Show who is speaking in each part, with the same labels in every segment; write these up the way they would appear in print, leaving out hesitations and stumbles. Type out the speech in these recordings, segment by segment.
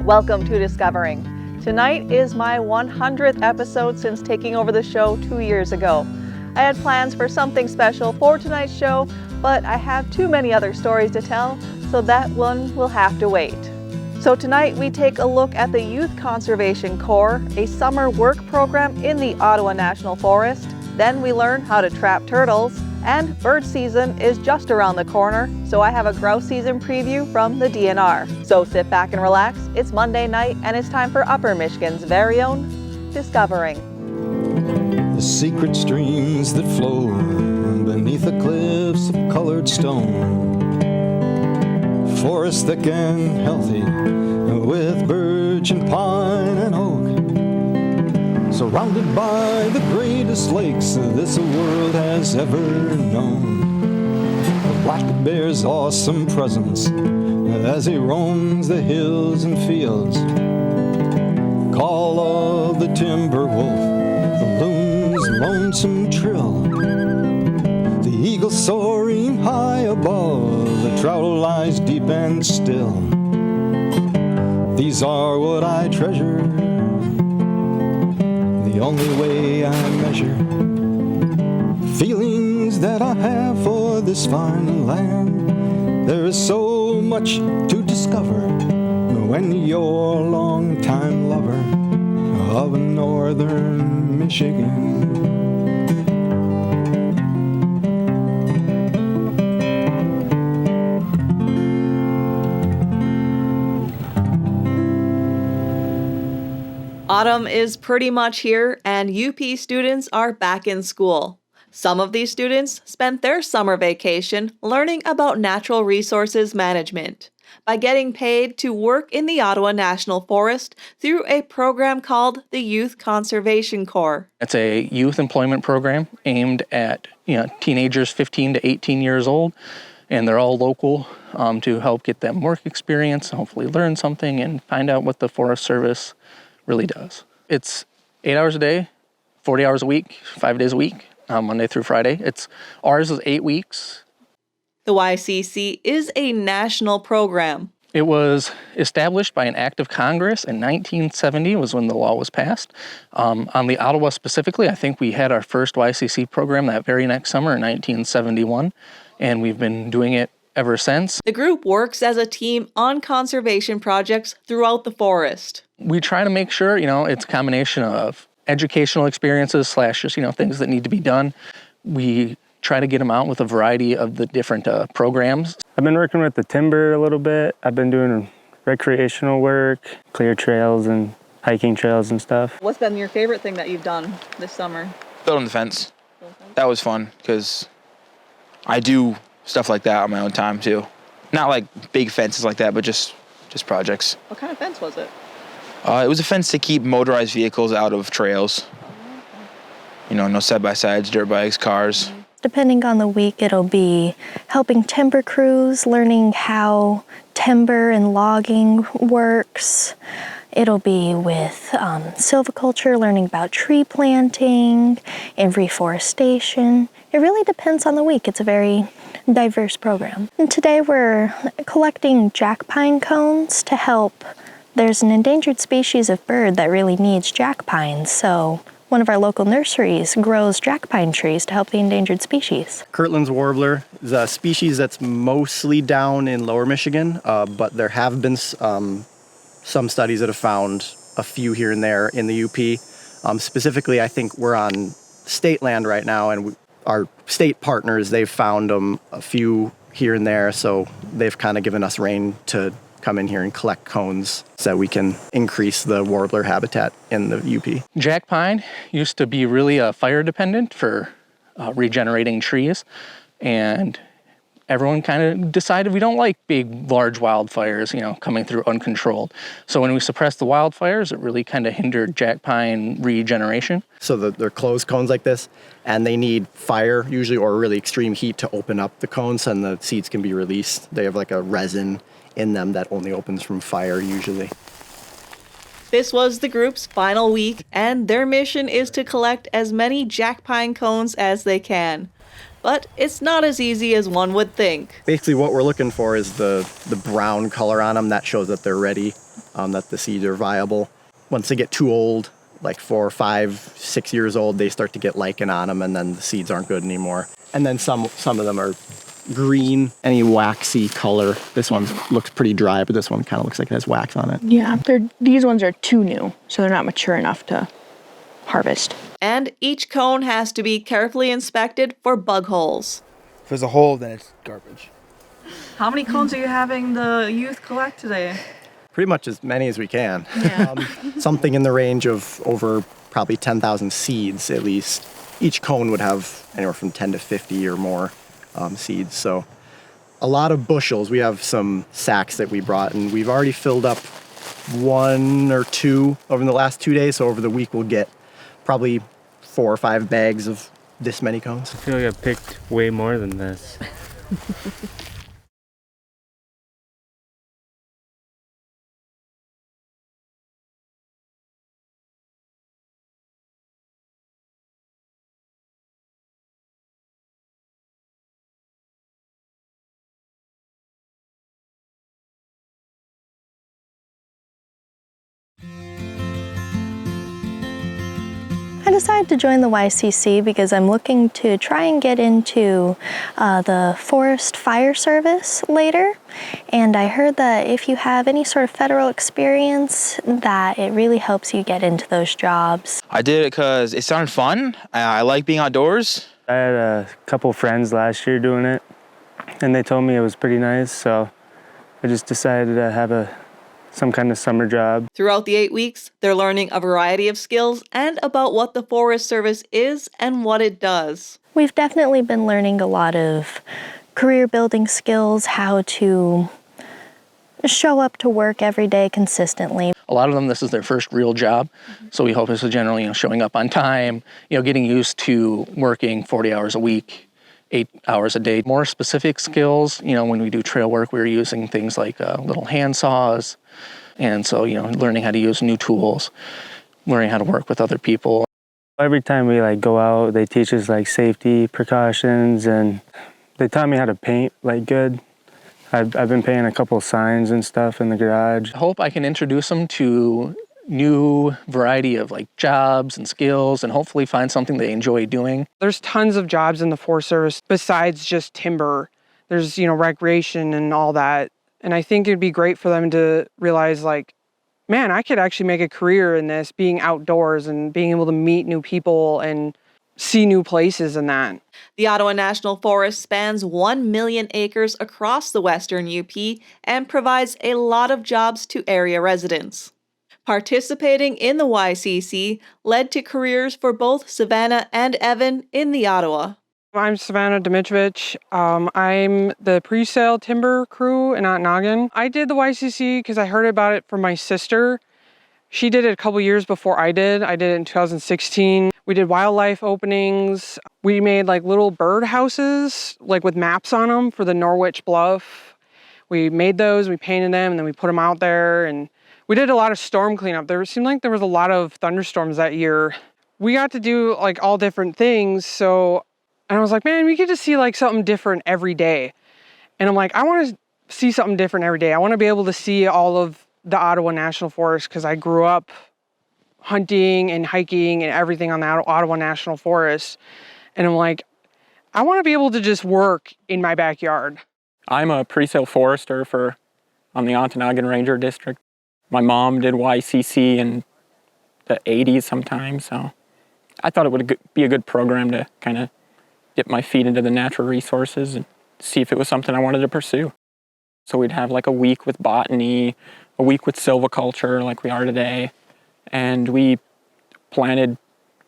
Speaker 1: Welcome to Discovering. Tonight is my 100th episode since taking over the show 2 years ago. I had plans for something special for tonight's show, but I have too many other stories to tell, so that one will have to wait. So tonight we take a look at the Youth Conservation Corps, a summer work program in the Ottawa National Forest. Then we learn how to trap turtles, and bird season is just around the corner, so I have a grouse season preview from the DNR. So sit back and relax, it's Monday night and it's time for Upper Michigan's very own Discovering.
Speaker 2: The secret streams that flow beneath the cliffs of colored stone. Forest thick and healthy with birch and pine and oak. Surrounded by the greatest lakes this world has ever known. The black bear's awesome presence as he roams the hills and fields. Call of the timber wolf, the loon's lonesome trill. The eagle soaring high above, the trout lies deep and still. These are what I treasure, the only way I measure feelings that I have for this fine land. There is so much to discover when you're a long-time lover of northern Michigan.
Speaker 1: Autumn is pretty much here, and UP students are back in school. Some of these students spent their summer vacation learning about natural resources management by getting paid to work in the Ottawa National Forest through a program called the Youth Conservation Corps.
Speaker 3: It's a youth employment program aimed at teenagers 15 to 18 years old, and they're all local to help get them work experience, hopefully learn something, and find out what the Forest Service really does. It's 8 hours a day, 40 hours a week, 5 days a week, Monday through Friday. Ours is 8 weeks.
Speaker 1: The YCC is a national program.
Speaker 3: It was established by an act of Congress in 1970 was when the law was passed. On the Ottawa specifically, I think we had our first YCC program that very next summer in 1971, and we've been doing it ever since.
Speaker 1: The group works as a team on conservation projects throughout the forest.
Speaker 3: We try to make sure, it's a combination of educational experiences / just, things that need to be done. We try to get them out with a variety of the different programs.
Speaker 4: I've been working with the timber a little bit. I've been doing recreational work, clear trails and hiking trails and stuff.
Speaker 1: What's been your favorite thing that you've done this summer?
Speaker 5: Building the fence. That was fun because I do stuff like that on my own time too. Not like big fences like that, but just projects.
Speaker 1: What kind of fence was it?
Speaker 5: It was a fence to keep motorized vehicles out of trails. No side-by-sides, dirt bikes, cars.
Speaker 6: Depending on the week, it'll be helping timber crews, learning how timber and logging works. It'll be with silviculture, learning about tree planting and reforestation. It really depends on the week. It's a very diverse program. And today we're collecting jack pine cones to help. There's an endangered species of bird that really needs jack pines, so one of our local nurseries grows jack pine trees to help the endangered species.
Speaker 7: Kirtland's warbler is a species that's mostly down in lower Michigan, but there have been some studies that have found a few here and there in the UP. Specifically, I think we're on state land right now, and our state partners, they've found a few here and there, so they've kind of given us rein to come in here and collect cones so that we can increase the warbler habitat in the UP.
Speaker 3: Jack pine used to be really fire dependent for regenerating trees, and everyone kind of decided we don't like big, large wildfires, coming through uncontrolled. So when we suppressed the wildfires, it really kind of hindered jack pine regeneration.
Speaker 7: So they're closed cones like this, and they need fire usually or really extreme heat to open up the cones and the seeds can be released. They have like a resin in them that only opens from fire usually.
Speaker 1: This was the group's final week, and their mission is to collect as many jack pine cones as they can. But it's not as easy as one would think.
Speaker 7: Basically what we're looking for is the brown color on them. That shows that they're ready that the seeds are viable. Once they get too old, like 4, 5, 6 years old, they start to get lichen on them, and then the seeds aren't good anymore. And then some of them are green, any waxy color. This one looks pretty dry, but this one kind of looks like it has wax on it.
Speaker 8: Yeah, these ones are too new, so they're not mature enough to harvest.
Speaker 1: And each cone has to be carefully inspected for bug holes.
Speaker 9: If there's a hole, then it's garbage.
Speaker 1: How many cones are you having the youth collect today?
Speaker 7: Pretty much as many as we can.
Speaker 1: Yeah.
Speaker 7: Something in the range of over probably 10,000 seeds at least. Each cone would have anywhere from 10 to 50 or more seeds. So a lot of bushels. We have some sacks that we brought, and we've already filled up 1 or 2 over the last 2 days. So over the week, we'll get probably 4 or 5 bags of this many cones.
Speaker 4: I feel like I picked way more than this.
Speaker 6: I decided to join the YCC because I'm looking to try and get into the forest fire service later. And I heard that if you have any sort of federal experience, that it really helps you get into those jobs.
Speaker 5: I did it because it sounded fun. I like being outdoors.
Speaker 4: I had a couple friends last year doing it, and they told me it was pretty nice, so I just decided to have some kind of summer job.
Speaker 1: Throughout the 8 weeks, they're learning a variety of skills and about what the Forest Service is and what it does.
Speaker 6: We've definitely been learning a lot of career building skills, how to show up to work every day consistently.
Speaker 3: A lot of them, this is their first real job. So we hope this is generally, showing up on time, getting used to working 40 hours a week, 8 hours a day. More specific skills, when we do trail work, we're using things like little hand saws. And so, learning how to use new tools, learning how to work with other people.
Speaker 4: Every time we go out, they teach us safety precautions, and they taught me how to paint good. I've been painting a couple of signs and stuff in the garage.
Speaker 3: I hope I can introduce them to new variety of jobs and skills, and hopefully find something they enjoy doing.
Speaker 10: There's tons of jobs in the Forest Service besides just timber. There's, recreation and all that. And I think it'd be great for them to realize man, I could actually make a career in this, being outdoors and being able to meet new people and see new places and that.
Speaker 1: The Ottawa National Forest spans 1 million acres across the Western UP and provides a lot of jobs to area residents. Participating in the YCC led to careers for both Savannah and Evan in the Ottawa.
Speaker 10: I'm Savannah Dimitrovich. I'm the pre-sale timber crew in Ontonagon. I did the YCC because I heard about it from my sister. She did it a couple years before I did. I did it in 2016. We did wildlife openings. We made little bird houses, with maps on them for the Norwich Bluff. We made those, we painted them, and then we put them out there. And we did a lot of storm cleanup. There seemed like there was a lot of thunderstorms that year. We got to do all different things. And I was like, man, we could just see something different every day. And I'm like, I want to see something different every day. I want to be able to see all of the Ottawa National Forest because I grew up hunting and hiking and everything on the Ottawa National Forest. And I'm like, I want to be able to just work in my backyard.
Speaker 11: I'm a pre-sale forester on the Ontonagon Ranger District. My mom did YCC in the 80s sometime, so I thought it would be a good program to kind of dip my feet into the natural resources and see if it was something I wanted to pursue. So we'd have a week with botany, a week with silviculture like we are today, and we planted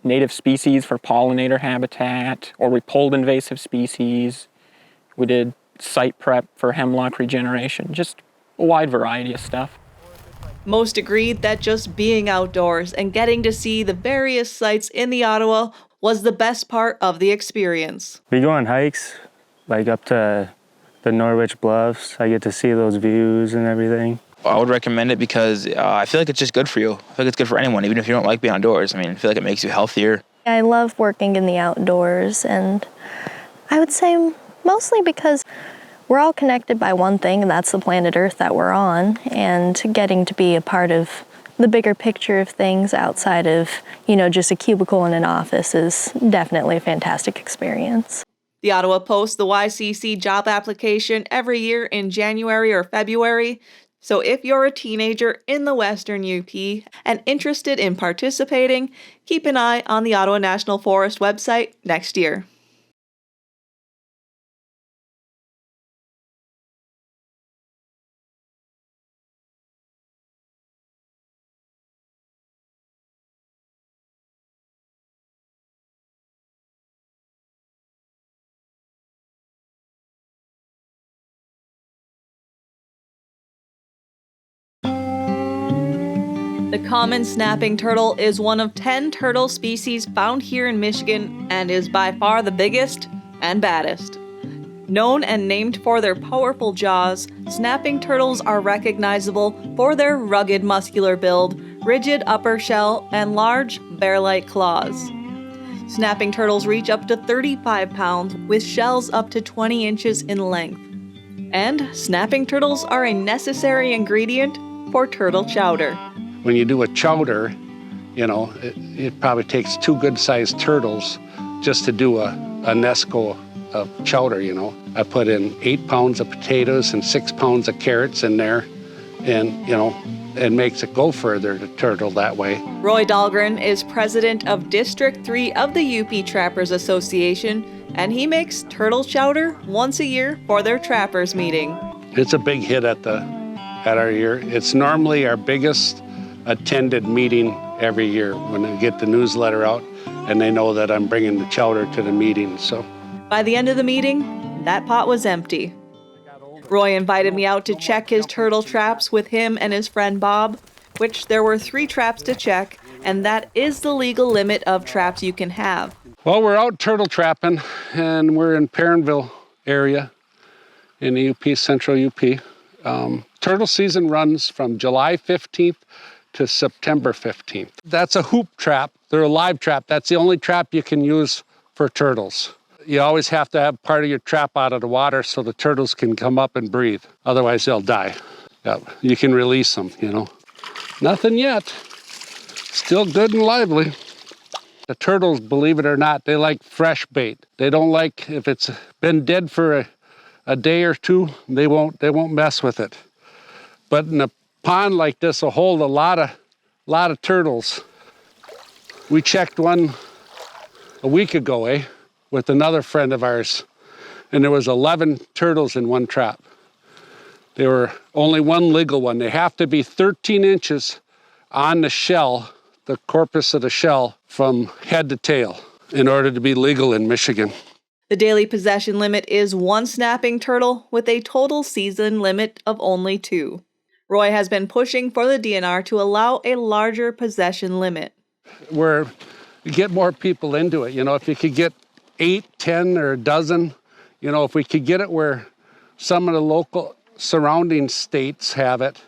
Speaker 11: native species for pollinator habitat, or we pulled invasive species. We did site prep for hemlock regeneration, just a wide variety of stuff.
Speaker 1: Most agreed that just being outdoors and getting to see the various sites in the Ottawa was the best part of the experience.
Speaker 4: We go on hikes, up to the Norwich Bluffs. I get to see those views and everything.
Speaker 5: I would recommend it because I feel like it's just good for you. I feel like it's good for anyone, even if you don't like being outdoors. I feel like it makes you healthier.
Speaker 6: I love working in the outdoors, and I would say mostly because we're all connected by one thing, and that's the planet Earth that we're on, and getting to be a part of the bigger picture of things outside of, just a cubicle in an office is definitely a fantastic experience.
Speaker 1: The Ottawa posts the YCC job application every year in January or February. So if you're a teenager in the Western UP and interested in participating, keep an eye on the Ottawa National Forest website next year. The common snapping turtle is one of 10 turtle species found here in Michigan and is by far the biggest and baddest. Known and named for their powerful jaws, snapping turtles are recognizable for their rugged muscular build, rigid upper shell, and large bear-like claws. Snapping turtles reach up to 35 pounds with shells up to 20 inches in length. And snapping turtles are a necessary ingredient for turtle chowder.
Speaker 12: When you do a chowder, it probably takes 2 good-sized turtles just to do a nesco of chowder, I put in 8 pounds of potatoes and 6 pounds of carrots in there, and, it makes it go further to turtle that way.
Speaker 1: Roy Dahlgren is president of District 3 of the UP Trappers Association, and he makes turtle chowder once a year for their trappers meeting.
Speaker 12: It's a big hit at our year. It's normally our biggest attended meeting every year when I get the newsletter out and they know that I'm bringing the chowder to the meeting. So
Speaker 1: by the end of the meeting, that pot was empty. Roy invited me out to check his turtle traps with him and his friend Bob, which there were 3 traps to check, and that is the legal limit of traps you can have.
Speaker 12: Well, we're out turtle trapping and we're in Perrinville area in the UP, central UP. Turtle season runs from July 15th to September 15th. That's a hoop trap. They're a live trap. That's the only trap you can use for turtles. You always have to have part of your trap out of the water so the turtles can come up and breathe. Otherwise they'll die. Yeah, you can release them, Nothing yet. Still good and lively. The turtles, believe it or not, they like fresh bait. They don't like, if it's been dead for a day or 2, they won't mess with it. But in a pond like this will hold a lot of turtles. We checked one a week ago, with another friend of ours, and there was 11 turtles in one trap. There were only one legal one. They have to be 13 inches on the shell, the corpus of the shell, from head to tail in order to be legal in Michigan.
Speaker 1: The daily possession limit is 1 snapping turtle with a total season limit of only 2. Roy has been pushing for the DNR to allow a larger possession limit.
Speaker 12: Where you get more people into it, if you could get 8, 10, or a dozen, if we could get it where some of the local surrounding states have it,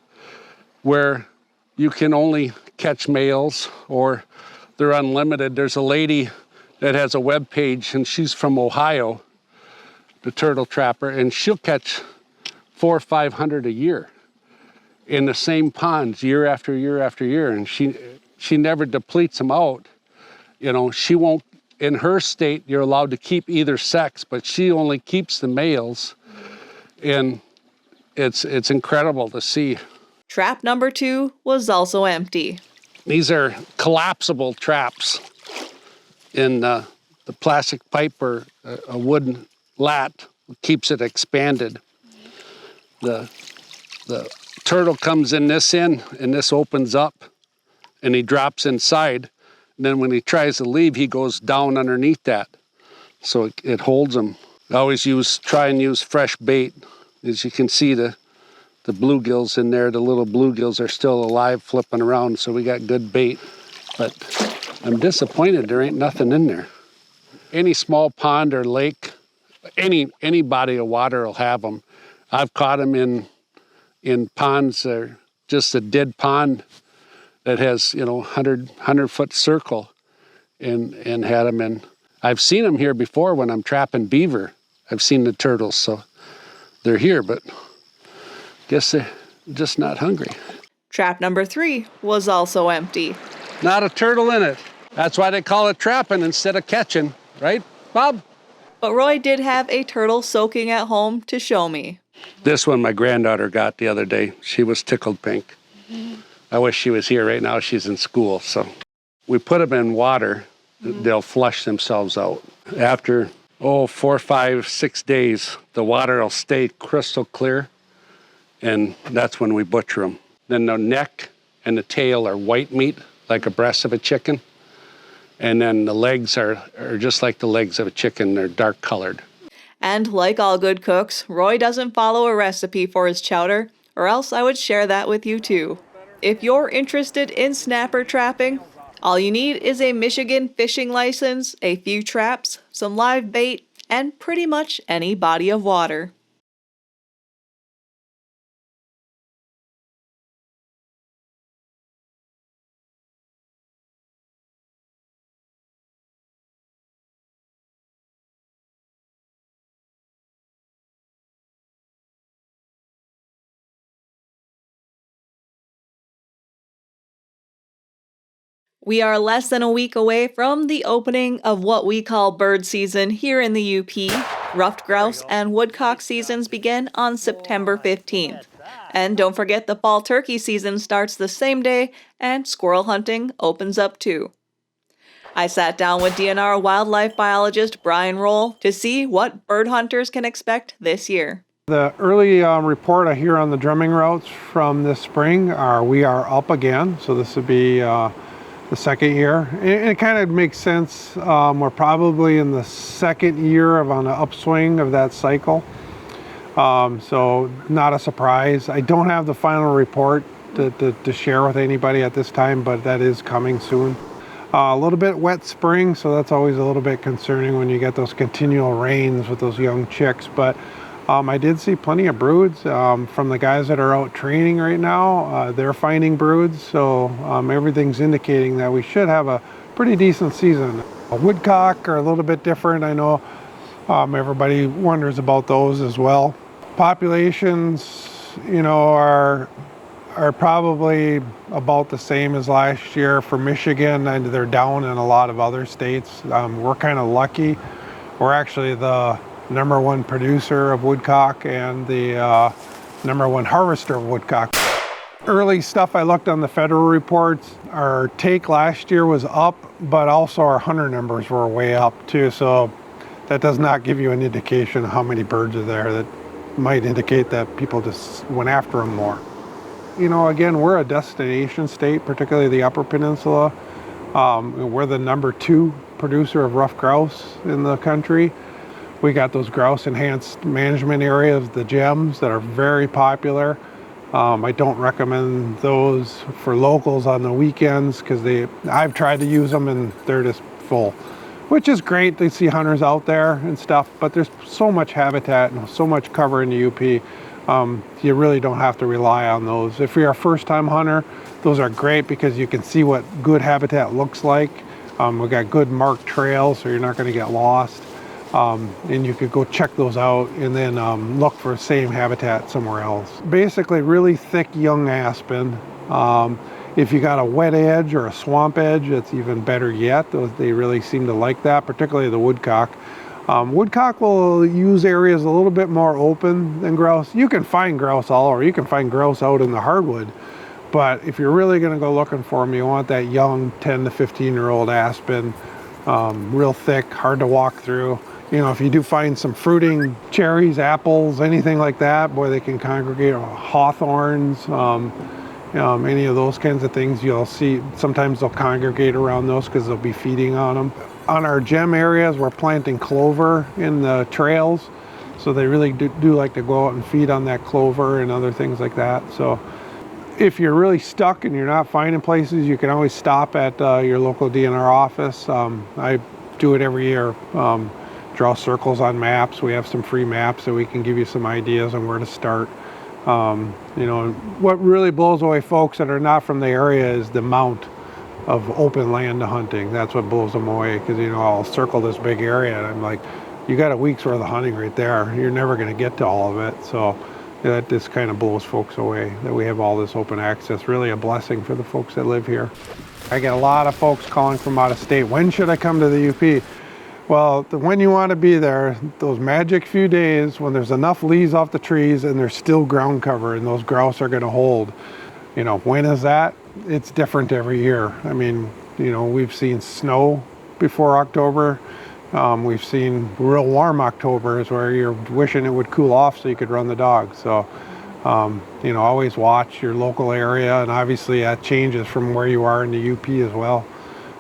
Speaker 12: where you can only catch males or they're unlimited. There's a lady that has a web page and she's from Ohio, the turtle trapper, and she'll catch 400 or 500 a year in the same ponds year after year after year, and she never depletes them out. She won't, in her state, you're allowed to keep either sex, but she only keeps the males, and it's incredible to see.
Speaker 1: Trap number 2 was also empty.
Speaker 12: These are collapsible traps in the plastic pipe or a wooden lat keeps it expanded. The turtle comes in this end and this opens up and he drops inside. And then when he tries to leave, he goes down underneath that. So it holds him. I always try and use fresh bait. As you can see, the bluegills in there, the little bluegills are still alive flipping around, so we got good bait. But I'm disappointed there ain't nothing in there. Any small pond or lake, any body of water will have them. I've caught them in ponds that are just a dead pond that has 100-foot circle and had them in. I've seen them here before when I'm trapping beaver. I've seen the turtles, so they're here, but guess they're just not hungry.
Speaker 1: Trap number 3 was also empty.
Speaker 12: Not a turtle in it. That's why they call it trapping instead of catching, right, Bob?
Speaker 1: But Roy did have a turtle soaking at home to show me.
Speaker 12: This one my granddaughter got the other day. She was tickled pink. I wish she was here right now. She's in school, so. We put them in water. They'll flush themselves out. After, 4, 5, 6 days, the water will stay crystal clear, and that's when we butcher them. Then the neck and the tail are white meat, like a breast of a chicken. And then the legs are just like the legs of a chicken. They're dark colored.
Speaker 1: And like all good cooks, Roy doesn't follow a recipe for his chowder, or else I would share that with you too. If you're interested in snapper trapping, all you need is a Michigan fishing license, a few traps, some live bait, and pretty much any body of water. We are less than a week away from the opening of what we call bird season here in the UP. Ruffed grouse and woodcock seasons begin on September 15th. And don't forget the fall turkey season starts the same day and squirrel hunting opens up too. I sat down with DNR wildlife biologist Brian Roll to see what bird hunters can expect this year.
Speaker 13: The early report I hear on the drumming routes from this spring are we are up again, so this would be the second year. And it kind of makes sense. We're probably in the second year of on an upswing of that cycle. So not a surprise. I don't have the final report to share with anybody at this time, but that is coming soon. A little bit wet spring, so that's always a little bit concerning when you get those continual rains with those young chicks. But I did see plenty of broods from the guys that are out training right now. They're finding broods, so everything's indicating that we should have a pretty decent season. A woodcock are a little bit different. I know everybody wonders about those as well. Populations, are probably about the same as last year for Michigan, and they're down in a lot of other states. We're kind of lucky. We're actually the #1 producer of woodcock and the #1 harvester of woodcock. Early stuff I looked on the federal reports, our take last year was up, but also our hunter numbers were way up too. So that does not give you an indication of how many birds are there. That might indicate that people just went after them more. Again, we're a destination state, particularly the Upper Peninsula. We're the #2 producer of ruffed grouse in the country. We got those grouse enhanced management areas, the GEMs, that are very popular. I don't recommend those for locals on the weekends because I've tried to use them and they're just full, which is great. They see hunters out there and stuff, but there's so much habitat and so much cover in the UP. You really don't have to rely on those. If you're a first-time hunter, those are great because you can see what good habitat looks like. We've got good marked trails, so you're not going to get lost. And you could go check those out and then look for the same habitat somewhere else. Basically really thick young aspen. If you got a wet edge or a swamp edge, it's even better yet. They really seem to like that, particularly the woodcock. Woodcock will use areas a little bit more open than grouse. You can find grouse all over. You can find grouse out in the hardwood. But if you're really going to go looking for them, you want that young 10 to 15-year-old aspen, real thick, hard to walk through. If you do find some fruiting cherries, apples, anything like that, boy, they can congregate. Hawthorns, any of those kinds of things, you'll see sometimes they'll congregate around those because they'll be feeding on them. On our gem areas, we're planting clover in the trails, so they really do like to go out and feed on that clover and other things like that. So if you're really stuck and you're not finding places, you can always stop at your local DNR office. I do it every year. Draw circles on maps. We have some free maps that we can give you some ideas on where to start. What really blows away folks that are not from the area is the amount of open land to hunting. That's what blows them away because, I'll circle this big area and I'm like, you got a week's worth of hunting right there. You're never going to get to all of it. So that just kind of blows folks away that we have all this open access. Really a blessing for the folks that live here. I get a lot of folks calling from out of state. When should I come to the UP? Well, when you want to be there, those magic few days when there's enough leaves off the trees and there's still ground cover and those grouse are going to hold. You know, when is that? It's different every year. I mean, you know, we've seen snow before October. We've seen real warm Octobers where you're wishing it would cool off so you could run the dog. So, you know, always watch your local area, and obviously that changes from where you are in the UP as well.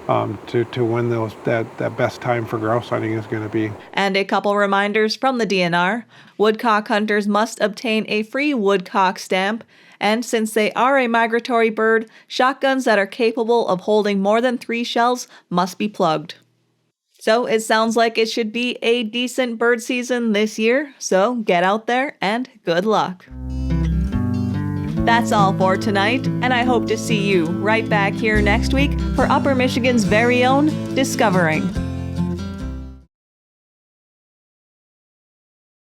Speaker 13: To when that best time for grouse hunting is going to be.
Speaker 1: And a couple reminders from the DNR. Woodcock hunters must obtain a free woodcock stamp, and since they are a migratory bird, shotguns that are capable of holding more than 3 shells must be plugged. So it sounds like it should be a decent bird season this year, so get out there and good luck. That's all for tonight, and I hope to see you right back here next week for Upper Michigan's very own Discovering.